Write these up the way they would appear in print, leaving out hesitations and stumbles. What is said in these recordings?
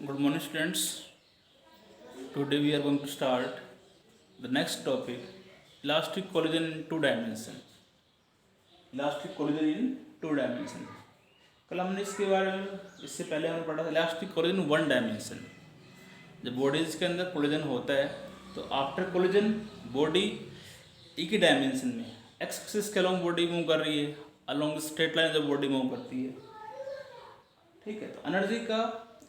Good morning, students. Today we are going to start the next topic, elastic collision in two dimension. Elastic collision in two dimension. कल हमने इसके बारे में इससे पहले हमने पढ़ा था इलास्टिक कोलिजन वन डायमेंशन. जब बॉडीज के अंदर कोलिजन होता है तो आफ्टर कोलिजन बॉडी एक ही डायमेंशन में एक्स एक्सिस के अलोंग बॉडी मूव कर रही है, अलोंग स्ट्रेट लाइन जब बॉडी मूव करती है. ठीक है, तो एनर्जी का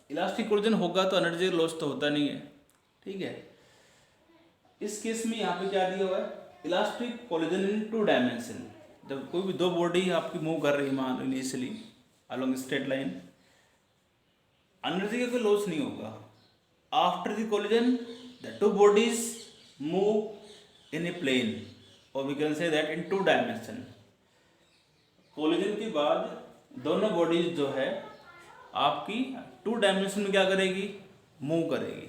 इलास्टिक कोलिजन होगा तो एनर्जी लॉस तो होता नहीं है. ठीक है, इस केस में यहाँ पे क्या दिया हुआ है, elastic collision in two dimension. जब कोई भी दो बॉडी आपकी मूव कर रही है मान initially along straight line, energy का कोई लॉस नहीं होगा. After the collision the two bodies move in a plane और we can say that in two dimension. Collision के बाद दोनों बॉडीज जो है आपकी टू डायमेंशन में क्या करेगी, मूव करेगी.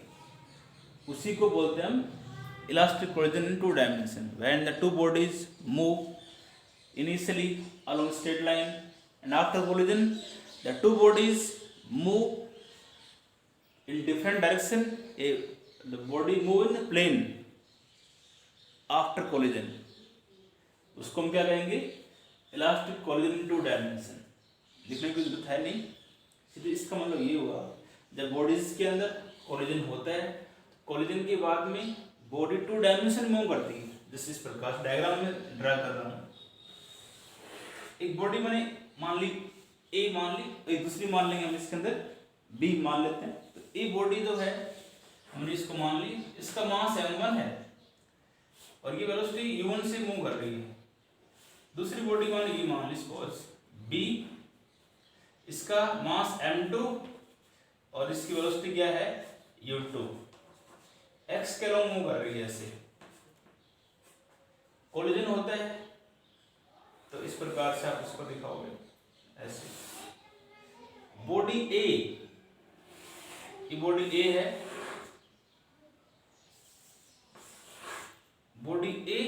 उसी को बोलते हैं हम elastic collision in two dimension. When the two bodies move initially along straight line and after collision the two bodies move in different direction. The body move in plane after collision, उसको हम क्या कहेंगे, elastic collision in two dimension. लिखने की जरूरत है नहीं, सीधे इसका मतलब ये हुआ जब बॉडीज के अंदर कोलिजन होता है, कोलिजन के बाद में बॉडी टू डायमेंशन मूव करती है. जैसे इस प्रकार डायग्राम में ड्रा कर रहा हूँ. एक बॉडी मैंने मान ली ए, मान ली एक दूसरी मान लेंगे हम इसके अंदर बी मान लेते हैं. तो ए बॉडी जो है हमने इसको मान ली, इसका मास m1 है और ये वेलोसिटी u1 से मूव कर रही है. दूसरी बॉडी मान ली मान ली सपोज बी, इसका मास m2 और इसकी वेलोसिटी क्या है u2. x के अलोंग मूव कर रही है. ऐसे कोलिजन होता है तो इस प्रकार से आप इसको दिखाओगे. ऐसे बॉडी ए, ये बॉडी ए है, body a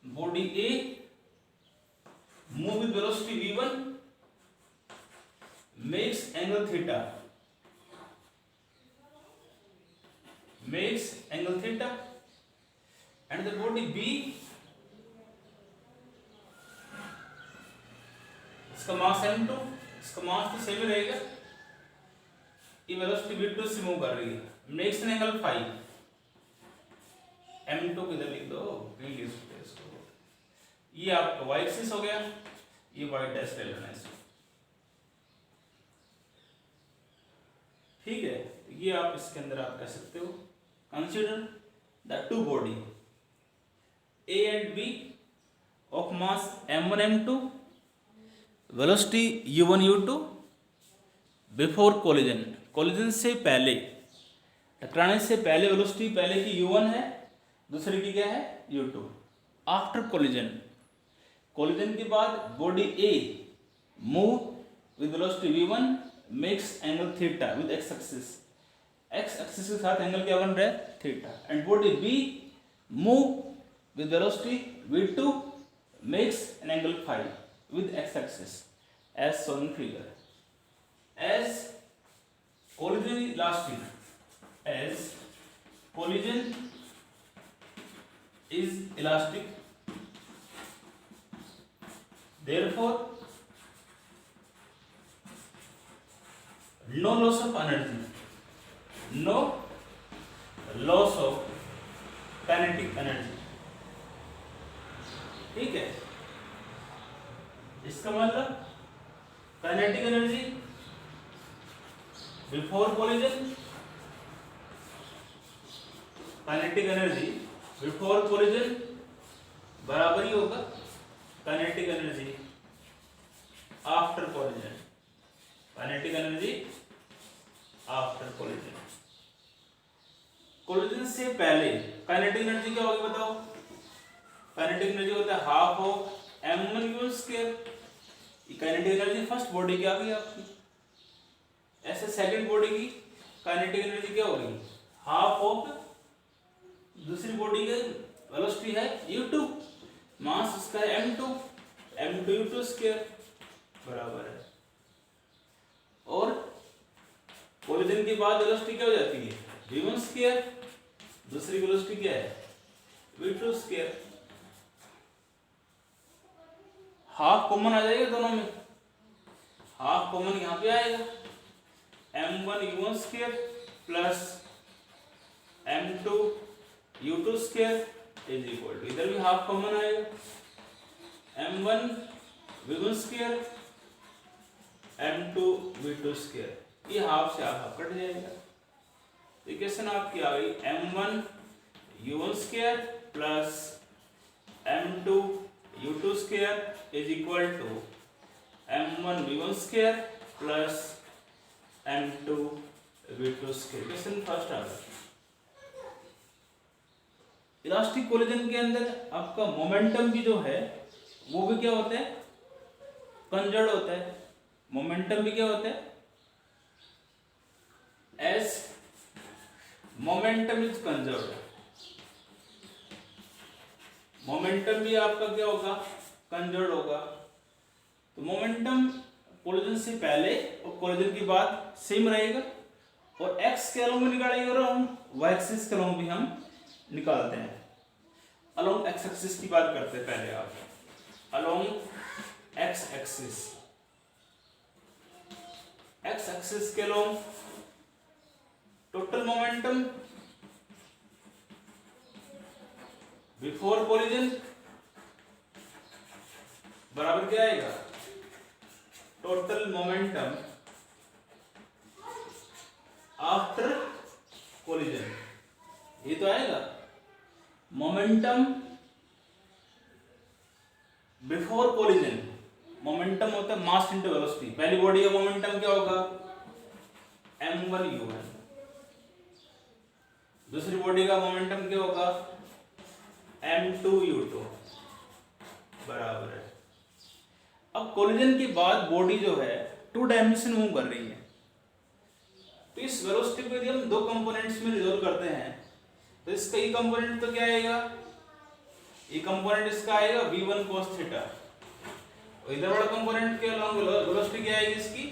body A move with velocity v1 makes angle theta and the body b, इसका मास m2, इसका मास तो सेम ही रहेगा, ये वेलोसिटी v2 से मूव कर रही है, makes an angle phi. m2 किधर लिख दो, v लिख दो इसको. ये आपका y एक्सिस हो गया, ये y डैश ले लेना इसको. ठीक है, ये आप इसके अंदर आप कह सकते हो consider the two body A and B of mass m1 m2, velocity u1 u2 before collision. Collision से पहले, टकराने से पहले वेलोसिटी पहले की u1 है, दूसरी की क्या है u2. आफ्टर कोलिजन, कोलिजन के बाद body A move with velocity v1 makes angle theta with X axis. X axis के साथ एंगल क्या बन रहा है, theta. And body B move with velocity v2 makes an angle phi with X axis as shown in figure. As collision elastic, as collision is elastic, therefore no loss of energy, no loss of kinetic energy. ठीक है, इसका मतलब kinetic energy before collision, kinetic energy before collision बराबर ही होगा kinetic energy after collision. Kinetic energy after collision. Collision से पहले kinetic energy क्या होगी बताओ. काइनेटिक एनर्जी होता है half of m1 u1 square. ये काइनेटिक एनर्जी फर्स्ट बॉडी की आ गई आपकी. ऐसे सेकंड बॉडी की काइनेटिक एनर्जी क्या होगी, हाफ ऑफ दूसरी बॉडी की वेलोसिटी है u2, मास उसका है m2 u2 स्क्वायर बराबर है कोलिजन के बाद वेलोसिटी क्या हो जाती है v1 स्क्वायर, दूसरी वेलोसिटी क्या है v2 स्क्वायर। हाफ कॉमन आ जाएगा दोनों में, हाफ कॉमन यहाँ पे आएगा m1 u1 square plus m2 u2 square is equal to, इधर भी हाफ कॉमन आएगा m1 v1 square m2 v2 square, ये हाफ से हाफ कट जाएगा। इक्वेशन आपकी आ गई m1 u1 square plus m2 u2 square is equal to m1 v1 square plus m2 v2 square. Equation first आ गई। Elastic collision के अंदर आपका मोमेंटम भी जो है वो भी क्या होता है कंजर्व होता है, मोमेंटम भी क्या होता है as momentum is conserve, momentum भी आपका क्या होगा कंजर्व होगा। तो मोमेंटम कोलिजन से पहले और कोलिजन के बाद सेम रहेगा और एक्स के अलोंग भी निकालेंगे और हम वाई एक्सिस के अलोंग भी हम निकालते हैं। अलोंग एक्स एक्सिस की बात करते हैं पहले, आप along X axis, X axis के along total momentum before collision बराबर क्या आएगा टोटल मोमेंटम आफ्टर कोलिजन, ये तो आएगा मोमेंटम बिफोर कोलिजन। मोमेंटम होता है मास इनटू वेलोसिटी, पहली बॉडी का मोमेंटम क्या होगा m1 u1, दूसरी बॉडी का मोमेंटम क्या होगा m2 u2 बराबर है। अब कोलिजन के बाद बॉडी जो है टू डायमेंशन मूव कर रही है, तो इस वेलोसिटी को यदि हम दो कंपोनेंट्स में रिजोल्व करते हैं तो इसका ये कंपोनेंट तो क्या आएगा, ये कंपोनेंट इसका आएगा v1 cos थीटा, और इधर वाला कंपोनेंट के अलोंग वेलोसिटी क्या आएगी इसकी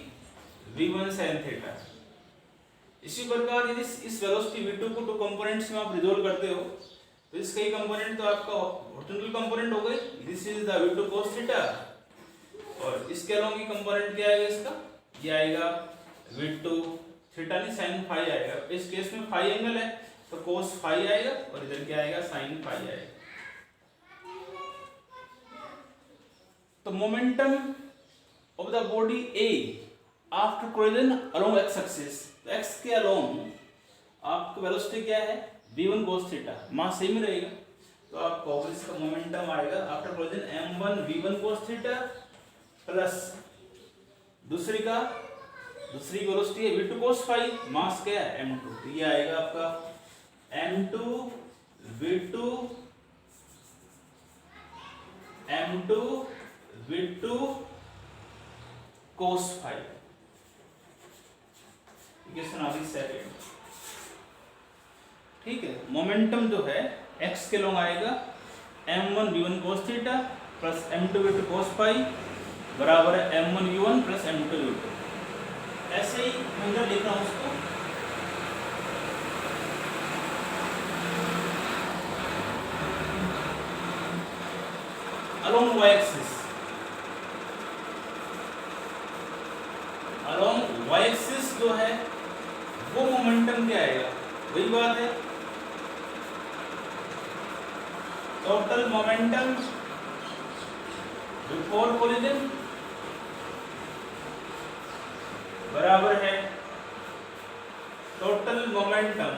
v1 sin थीटा। इसी प्रकार यदि इस वेलोसिटी v2 को टू कंपोनेंट्स में आप रिजोल्व करते हो तो इसका ये कंपोनेंट तो आपका हॉरिजॉन्टल कंपोनेंट हो गई, this is the v2 cos theta, और इसके अलोंग ये कंपोनेंट क्या आएगा इसका, ये आएगा v2 थीटा नहीं sin फाई आएगा। इस केस में फाई एंगल है तो cos फाई आएगा और इधर क्या आएगा sin फाई आएगा। तो momentum of the body A after collision along x axis, x के अलोंग आपका वेलोसिटी क्या है v1 cos theta, mass same रहेगा, तो आपको इसका मोमेंटम आएगा after collision m1 v1 cos theta plus दूसरी वेलोसिटी है v2 cos फाई, मास क्या है m2, तो ये आएगा आपका m2 v2 cos phi. Equation आ गई सेकंड, ठीक है। मोमेंटम जो है x के लॉन्ग आएगा m1 v1 cos theta plus m2 v2 cos phi बराबर है m1 u1 plus m2 u2। ऐसे ही मैं इधर लिख रहा हूं उसको, along y axis, along y axis जो है वो मोमेंटम क्या आएगा, वही बात है टोटल मोमेंटम बिफोर कोलिजन बराबर है total momentum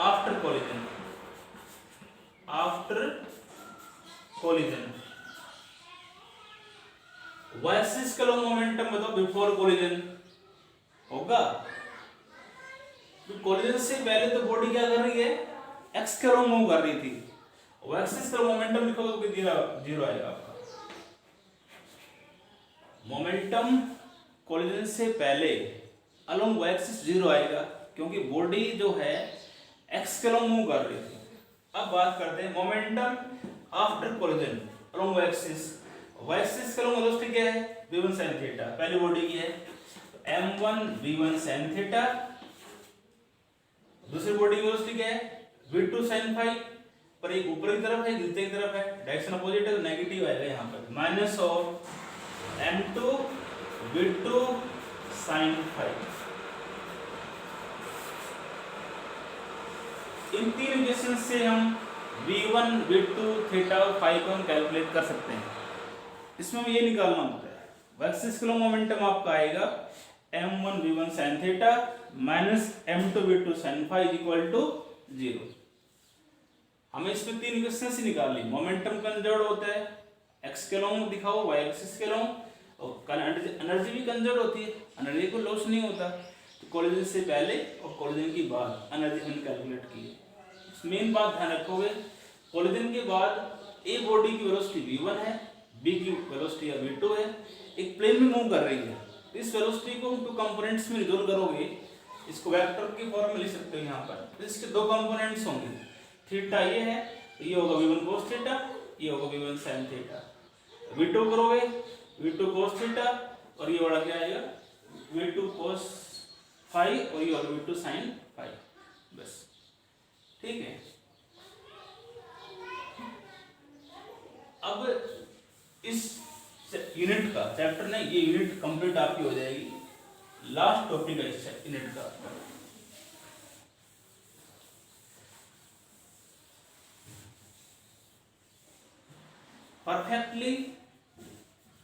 after collision, after collision. Y axis का मोमेंटम बताओ बिफोर कोलिजन होगा, तो कोलिजन से पहले तो बॉडी क्या कर रही है एक्स के अलोंग मूव कर रही थी, वाई एक्सिस का मोमेंटम लिखोगे तो जीरो आएगा आपका। मोमेंटम कोलिजन से पहले अलोंग वाई एक्सिस जीरो आएगा क्योंकि बॉडी जो है एक्स के अलोंग मूव कर रही थी। अब बात करते हैं momentum after collision along Y axis, Y axis का अलोंग वेलोसिटी क्या है v1 sin थीटा, पहली बॉडी की है, m1 v1 sin थीटा, दूसरी बॉडी की वेलोसिटी क्या है v2 sin फाई, पर एक ऊपर की तरफ है नीचे की तरफ है, डायरेक्शन अपोजिट है तो नेगेटिव आएगा यहाँ पर, minus of m2 v2 sin phi. इन तीन इक्वेशन से हम v1 v2 थीटा और फाई को हम कैलकुलेट कर सकते हैं। इसमें हमें ये निकालना होता है वर्सेस किलो मोमेंटम आपका आएगा m1 v1 sin theta minus m2 v2 sin phi equal to 0। हमें इसमें तीन इक्वेशन से निकालनी, मोमेंटम कंजर्व होता है x के लॉन्ग दिखाओ y एक्सिस के लॉन्ग, और एनर्जी भी कंजर्व होती है, एनर्जी को लॉस नहीं होता। तो कोलिजन से पहले और कोलिजन के बाद एनर्जी हमने कैलकुलेट की है। मेन बात ध्यान रखोगे, कोलिजन के बाद ए बॉडी की वेलोसिटी v1 है, बी की वेलोसिटी v2 है, एक प्लेन में मूव कर रही है। इस वेलोसिटी को टू कंपोनेंट्स में रिजोल्व करोगे, इसको वेक्टर की फॉर्म में लिख सकते हो यहाँ पर। इसके दो कंपोनेंट्स होंगे, थीटा ये है तो ये होगा v1 cos थीटा, ये होगा v1 sin थीटा। v2 करोगे v2 cos थीटा और ये वाला क्या आएगा v2 cos फाई और ये होगा v2 sin फाई, बस ठीक है। अब इस यूनिट का चैप्टर ने ये यूनिट कंप्लीट आपकी हो जाएगी। लास्ट टॉपिक है इस यूनिट का perfectly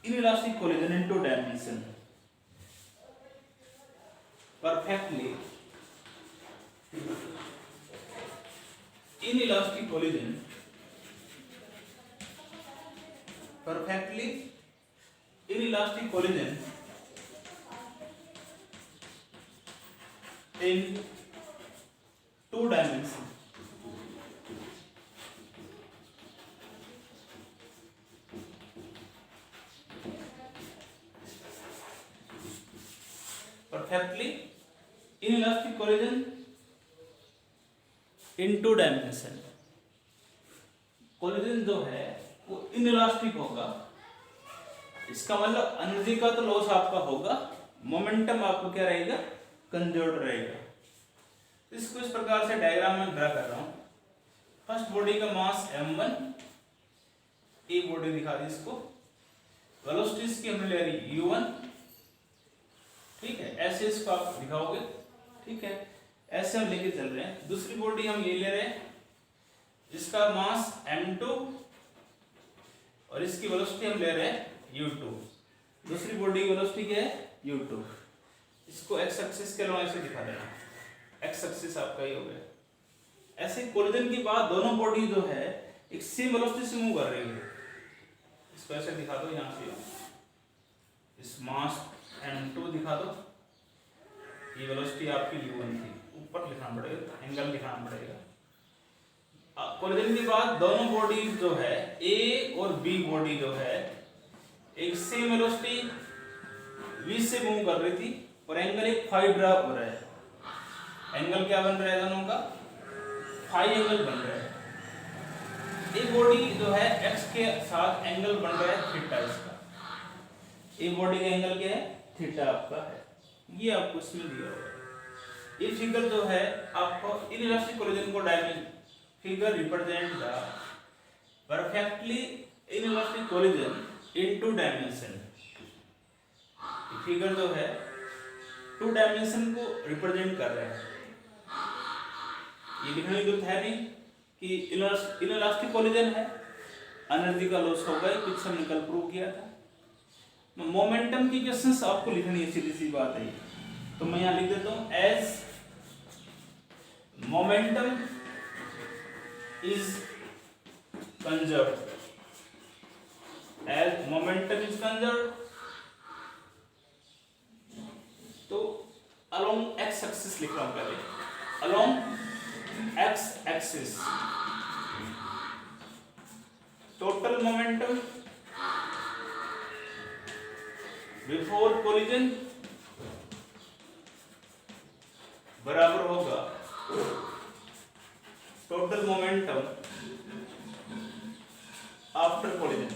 inelastic collision in two dimension, perfectly inelastic collision, perfectly inelastic collision in two dimension, perfectly inelastic collision in two dimension। Collision जो है वो इनइलास्टिक होगा, इसका मतलब एनर्जी का तो लॉस आपका होगा, मोमेंटम आपको क्या रहेगा कंजर्व रहेगा। इसको इस प्रकार से डायग्राम में ड्रा कर रहा हूं। फर्स्ट बॉडी का मास m1, ए बॉडी दिखा दी इसको, वेलोसिटी इसकी हमने ले रही u1, ठीक है, ऐसे इसको आप दिखाओगे, ठीक है, ऐसे हम लेके चल रहे हैं। दूसरी बॉडी हम ये ले रहे हैं, इसका मास m2 और इसकी वेलोसिटी हम ले रहे हैं u2। दूसरी बॉडी की वेलोसिटी क्या है u2। इसको x एक्सिस के अलॉन्ग ऐसे दिखा देना, x एक्सिस आपका ये हो गया। ऐसे कोलिजन के बाद दोनों बॉडी जो है एक सेम वेलोसिटी से मूव कर रही है, इसको ऐसे दिखा दो, यहाँ से इस मास m2 दिखा दो, ये वेलोसिटी आपकी u1 थी, ऊपर लिखना पड़ेगा, एंगल लिखना पड़ेगा। कोलिजन के बाद दोनों बॉडी जो है A और B बॉडी जो है एक सेम वेलोसिटी v से मूव कर रही थी और एंगल एक फाई ड्रा हो रहा है। एंगल क्या बन रहा है दोनों का, फाई एंगल बन रहा है। एक बॉडी जो है x के साथ एंगल बन रहा है थीटा, इसका एक बॉडी का एंगल क्या है थीटा आपका है, ये आपको इसमें दिया हुआ है। ये फिगर जो है आपको इनइलास्टिक कोलिजन को dimension figure represent the perfectly inelastic collision in two dimension. Figure जो है टू डायमेंशन को रिप्रेजेंट कर रहा है। ये लिखने की जरूरत है नहीं कि इनइलास्टिक कोलिजन है, एनर्जी का लॉस होगा, ये कुछ हमने कल प्रूव किया था। मोमेंटम की क्वेश्चंस आपको लिखनी है, सीधी सी बात है। तो मैं यहाँ लिख देता हूँ, as momentum is conserved, as momentum is conserved, तो along x axis लिख रहा हूं पहले, along x axis total momentum before collision बराबर होगा टोटल मोमेंटम आफ्टर कोलिजन।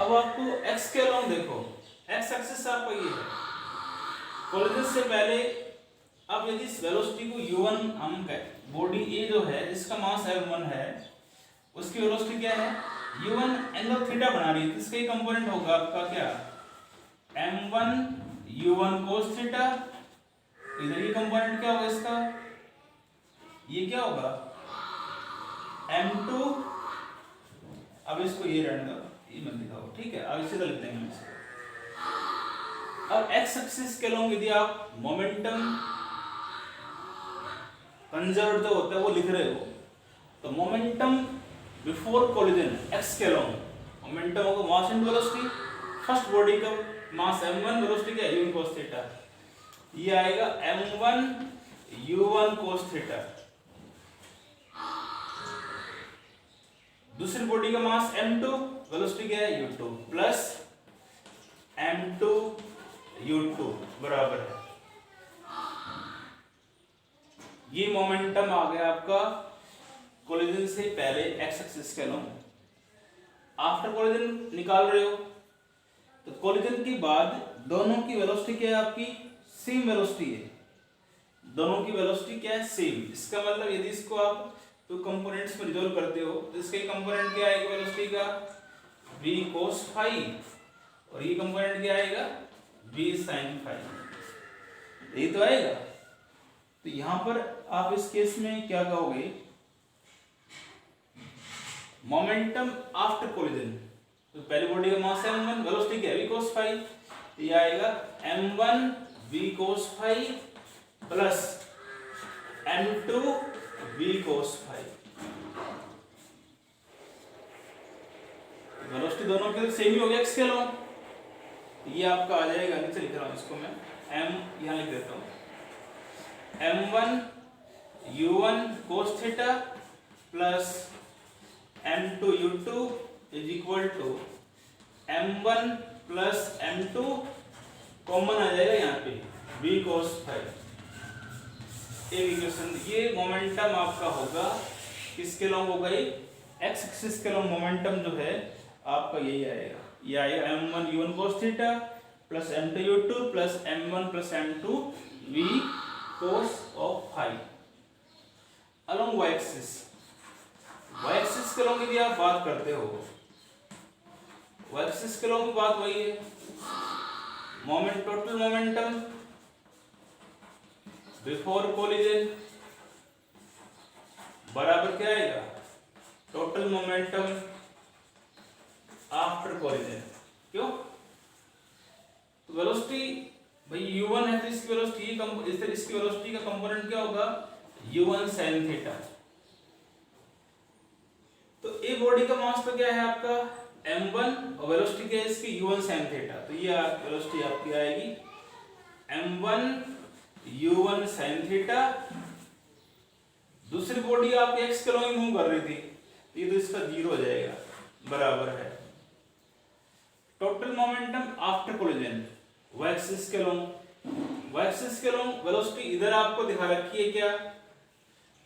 अब आपको x के अलोंग देखो, x एक्सिस आपका ये है, कोलिजन से पहले। अब यदि इस वेलोसिटी को u1 हम बॉडी A जो है जिसका मास m1 है उसकी वेलोसिटी क्या है, u1 एंगल थीटा बना रही है, तो इसका ही कंपोनेंट होगा आपका क्या, m1 u1 cos थीटा। इधर ये कंपोनेंट क्या होगा इसका, ये क्या होगा m2। अब इसको ये रहने दो, ये मत दिखाओ, ठीक है, अब इसे लिख देंगे हम इसको। अब x एक्सिस के अलोंग यदि आप मोमेंटम कंजर्व जो होता है वो लिख रहे हो, तो मोमेंटम बिफोर कोलिजन x के अलोंग, मोमेंटम होगा mass into velocity, first body का मास m1, वेलोसिटी क्या है u1 cos थीटा, ये आएगा m1 u1 cos थीटा। दूसरी बॉडी का मास m2, वेलोसिटी क्या है u2, प्लस m2 u2 बराबर है, ये मोमेंटम आ गया आपका कोलिजन से पहले x एक्सिस के अलोंग। आफ्टर कोलिजन निकाल रहे हो तो कोलिजन के बाद दोनों की वेलोसिटी क्या है आपकी, सेम वेलोसिटी है, दोनों की वेलोसिटी क्या है, सेम। इसका मतलब यदि इसको आप तो कंपोनेंट्स में रिजोल्व करते हो तो इसके कंपोनेंट क्या आएगा वेलोसिटी का, v cos phi, और ये कंपोनेंट क्या आएगा, v sin phi, ये तो आएगा। तो यहां पर आप इस केस में क्या कहोगे, मोमेंटम आफ्टर कोलिजन, तो पहली बॉडी का मास है m1, वेलोसिटी क्या है v cos phi, ये आएगा m1 v cos phi plus m2 v cos phi। Velocity दोनों के सेम ही हो गया x के अलोंग, ये आपका आ जाएगा, नीचे लिख रहा हूं इसको मैं, m यहां लिख देता हूं, m1 u1 cos theta plus m2 u2 is equal to m1 plus m2, common आ जाएगा यहाँ पे v cos phi। इक्वेशन, ये मोमेंटम आपका होगा किसके अलोंग होगा, ये x एक्सिस के अलोंग मोमेंटम जो है आपका यही आएगा, ये आएगा m1 u1 cos theta plus m2 u2 plus m1 plus m2 v cos of phi along y axis. y axis के अलोंग यदि आप बात करते हो, y एक्सिस के अलोंग बात वही है, moment total momentum before collision बराबर क्या आएगा, टोटल मोमेंटम आफ्टर कोलिजन। क्यों, तो वेलोसिटी भाई u1 है तो इसकी वेलोसिटी, इसकी वेलोसिटी का कंपोनेंट क्या होगा, u1 sin थीटा। तो ए बॉडी का मास तो क्या है आपका m1 और वेलोसिटी क्या है इसकी u1 sin थीटा, तो ये वेलोसिटी आपकी आएगी m1 u1 sin थीटा। दूसरी बॉडी आपकी x के अलोंग मूव कर रही थी, तो ये तो इसका 0 हो जाएगा, बराबर है total momentum after collision y axis के अलोंग। y एक्सिस के अलोंग वेलोसिटी इधर आपको दिखा रखी है क्या,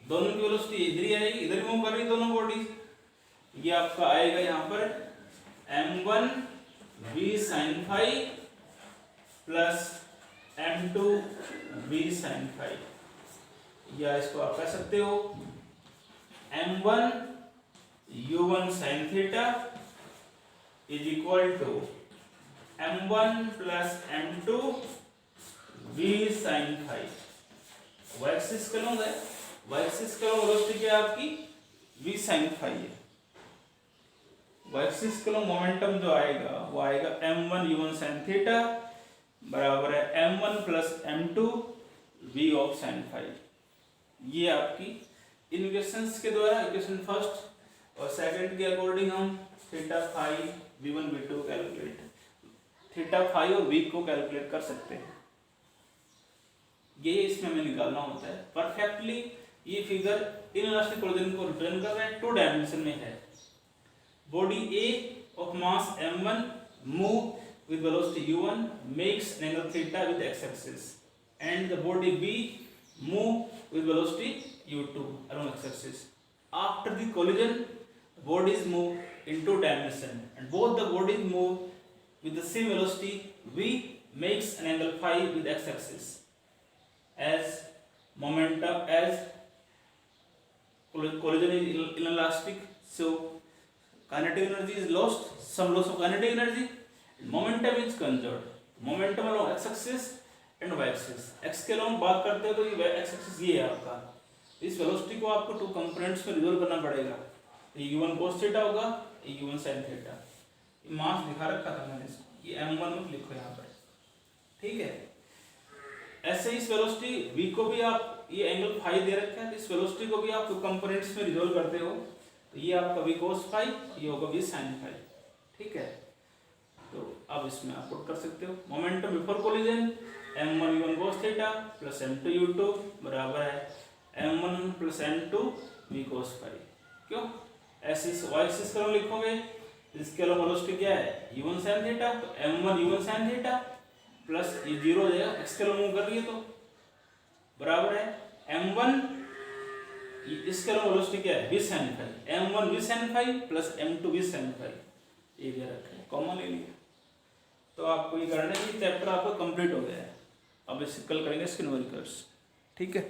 दोनों की वेलोसिटी इधर ही आएगी, इधर मूव कर रही दोनों बॉडी, ये आपका आएगा यहाँ पर m1 v sin phi plus m2 v sin phi, या इसको आप कह सकते हो m1 u1 sin theta is equal to m1 plus m2 v sin phi। y axis के अलोंग है, y एक्सिस के अलोंग वेलोसिटी क्या है आपकी v sin phi है। y एक्सिस के अलोंग मोमेंटम जो आएगा वो आएगा m1 u1 sin थीटा बराबर है m1 plus m2 v of sin phi। ये आपकी इक्वेशंस के द्वारा, इक्वेशन फर्स्ट और सेकंड के अकॉर्डिंग हम theta phi v1 v2 calculate, theta phi और v को कैलकुलेट कर सकते हैं। ये इसमें हमें निकालना होता है परफेक्टली। ये फिगर इनइलास्टिक कोलिजन को रिप्रेजेंट कर रहा है, 2 डायमेंशन में है। Body A of mass m1 move with velocity u1 makes an angle theta with x axis, and the body B move with velocity u2 along x axis. After the collision, bodies move in two dimension and both the bodies move with the same velocity, v makes an angle phi with x-axis as momentum as collision is inelastic, so kinetic energy is lost, some loss of kinetic energy, momentum is conserved, momentum along x-axis and y-axis. x के along बात करते हैं तो ये x-axis ये है आपका, इस वेलोसिटी को आपको टू कंपोनेंट्स में रिजोल्व करना पड़ेगा, ये u1 cos थीटा होगा, ये u1 sin थीटा, ये मास दिखा रखा था मैंने इसको, ये m1 में लिखो यहाँ पर, ठीक है। ऐसे इस वेलोसिटी v को भी आप, ये एंगल फाई दे रखा है, इस वेलोसिटी को भी आप टू कंपोनेंट्स में रिजोल्व करते हो तो ये आपका v cos फाई, ये होगा v sin फाई, ठीक है। तो अब इसमें आप पुट कर सकते हो momentum before collision m1 u1 cos theta plus m2 u2 बराबर है m1 plus m2 v cos phi, क्यों ऐसे इस y एक्सिस को लिखोगे, इसके अलावा वेलोसिटी क्या है u1 sin थीटा, तो m1 u1 sin theta plus ये 0 हो जाएगा, x के अलावा मूव कर रही है तो बराबर है m1, इसके अलावा वेलोसिटी क्या है v sin phi, m1 v sin phi plus m2 v sin phi, ये दे रखा है, कॉमन ले लिया। तो आपको ये करना है कि चैप्टर आपका कंप्लीट हो गया है, अब इसे कल करेंगे इसके न्यूमेरिकल्स, ठीक है।